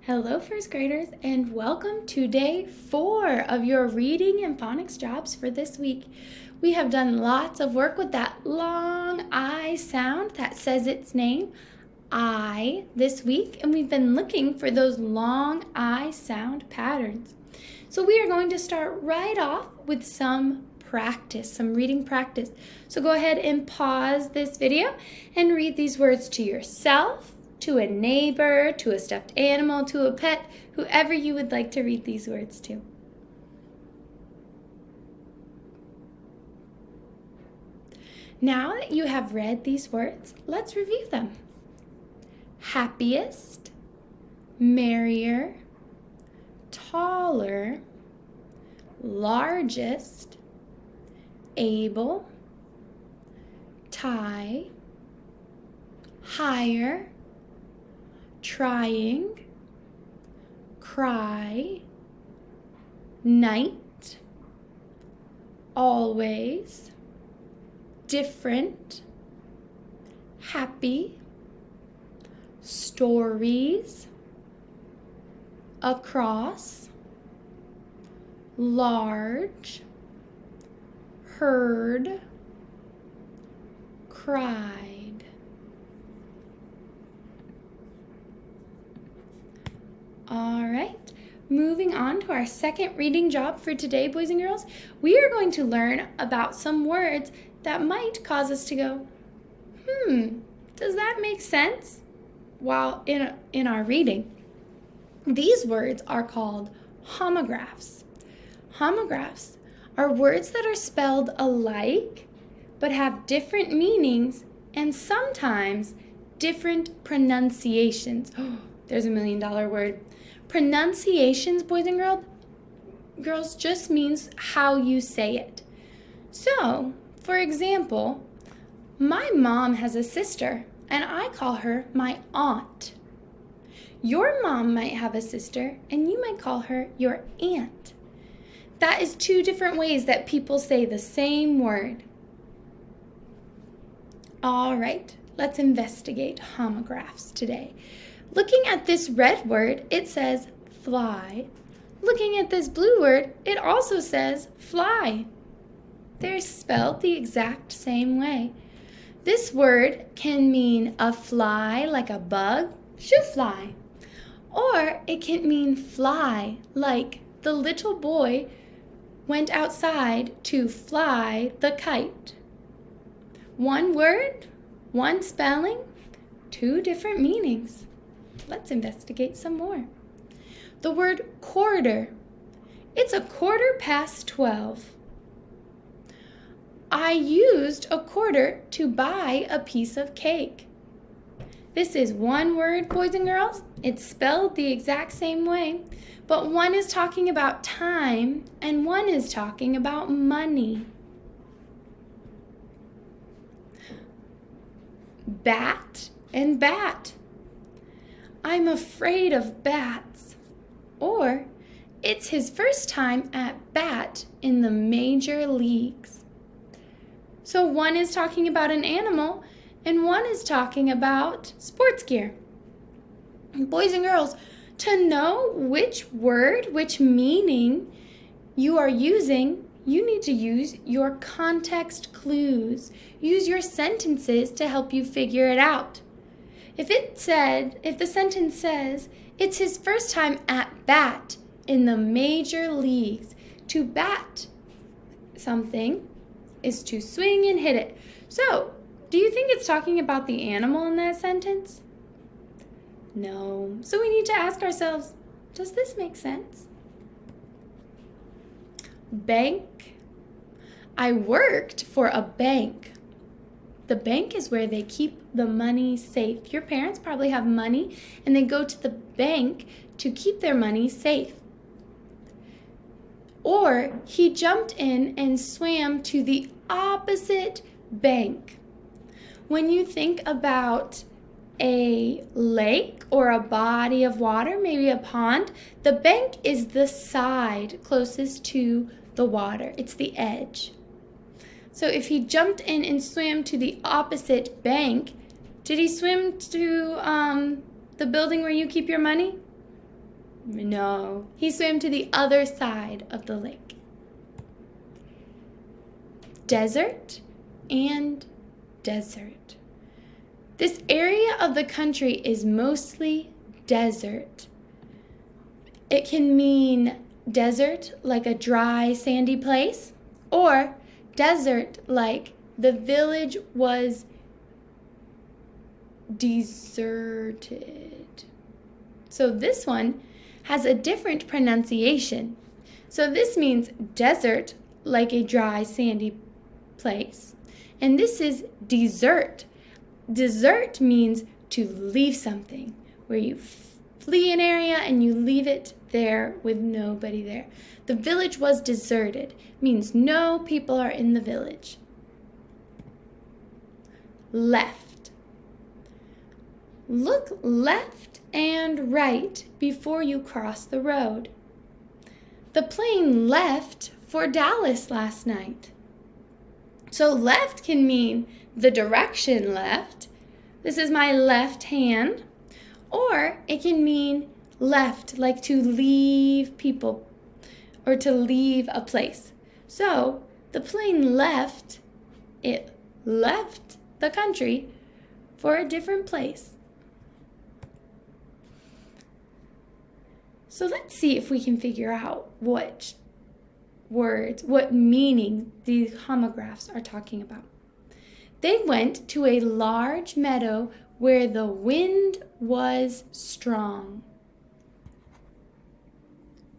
Hello, first graders, and welcome to day 4 of your reading and phonics jobs for this week. We have done lots of work with that long I sound that says its name, I, this week, and we've been looking for those long I sound patterns. So we are going to start right off with some practice, some reading practice. So go ahead and pause this video and read these words to yourself, to a neighbor, to a stuffed animal, to a pet, whoever you would like to read these words to. Now that you have read these words, let's review them. Happiest, merrier, taller, largest, able, tie, higher, trying, cry, night, always, different, happy, stories, across, large, heard, cried. All right, moving on to our second reading job for today, boys and girls, we are going to learn about some words that might cause us to go, does that make sense? While in our reading. These words are called homographs. Homographs are words that are spelled alike but have different meanings and sometimes different pronunciations. Oh, there's $1 million word. Pronunciations, boys and girls, just means how you say it. So, for example, my mom has a sister, and I call her my aunt. Your mom might have a sister, and you might call her your aunt. That is 2 different ways that people say the same word. All right, let's investigate homographs today. Looking at this red word, it says fly. Looking at this blue word, it also says fly. They're spelled the exact same way. This word can mean a fly like a bug, shoe fly. Or it can mean fly like the little boy went outside to fly the kite. One word, one spelling, 2 different meanings. Let's investigate some more. The word quarter. It's 12:15. I used a quarter to buy a piece of cake. This is one word, boys and girls. It's spelled the exact same way, but one is talking about time and one is talking about money. Bat and bat. I'm afraid of bats. Or, it's his first time at bat in the major leagues. So one is talking about an animal and one is talking about sports gear. Boys and girls, to know which word, which meaning you are using, you need to use your context clues. Use your sentences to help you figure it out. If the sentence says, it's his first time at bat in the major leagues, to bat something is to swing and hit it. So, do you think it's talking about the animal in that sentence? No. So we need to ask ourselves, does this make sense? Bank. I worked for a bank. The bank is where they keep the money safe. Your parents probably have money and they go to the bank to keep their money safe. Or he jumped in and swam to the opposite bank. When you think about a lake or a body of water, maybe a pond, the bank is the side closest to the water. It's the edge. So if he jumped in and swam to the opposite bank, did he swim to the building where you keep your money? No, he swam to the other side of the lake. Desert and desert. This area of the country is mostly desert. It can mean desert like a dry, sandy place, or desert like the village was deserted. So this one has a different pronunciation. So this means desert like a dry, sandy place. And this is desert. Desert means to leave something, where you flee an area and you leave it there with nobody there. The village was deserted, means no people are in the village. Left. Look left and right before you cross the road. The plane left for Dallas last night. So left can mean the direction left. This is my left hand. Or it can mean left, like to leave people or to leave a place. So the plane left, it left the country for a different place. So let's see if we can figure out what words, what meaning these homographs are talking about. They went to a large meadow where the wind was strong.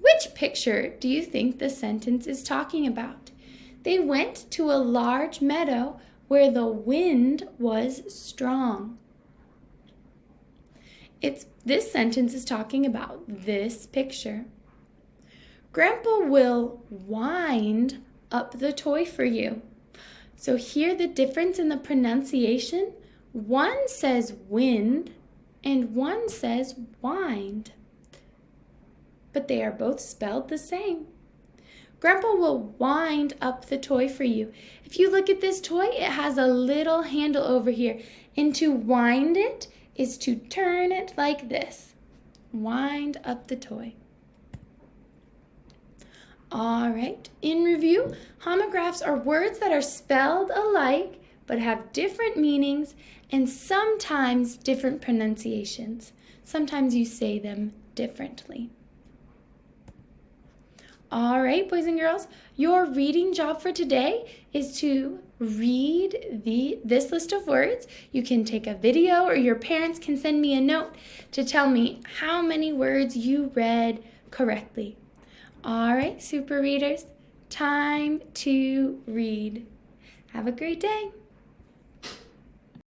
Which picture do you think the sentence is talking about? They went to a large meadow where the wind was strong. This sentence is talking about this picture. Grandpa will wind up the toy for you. So hear the difference in the pronunciation. One says wind and one says wind. But they are both spelled the same. Grandpa will wind up the toy for you. If you look at this toy, it has a little handle over here. And to wind it is to turn it like this. Wind up the toy. All right, in review, homographs are words that are spelled alike but have different meanings and sometimes different pronunciations. Sometimes you say them differently. All right, boys and girls, your reading job for today is to read this list of words. You can take a video or your parents can send me a note to tell me how many words you read correctly. All right, super readers, time to read. Have a great day.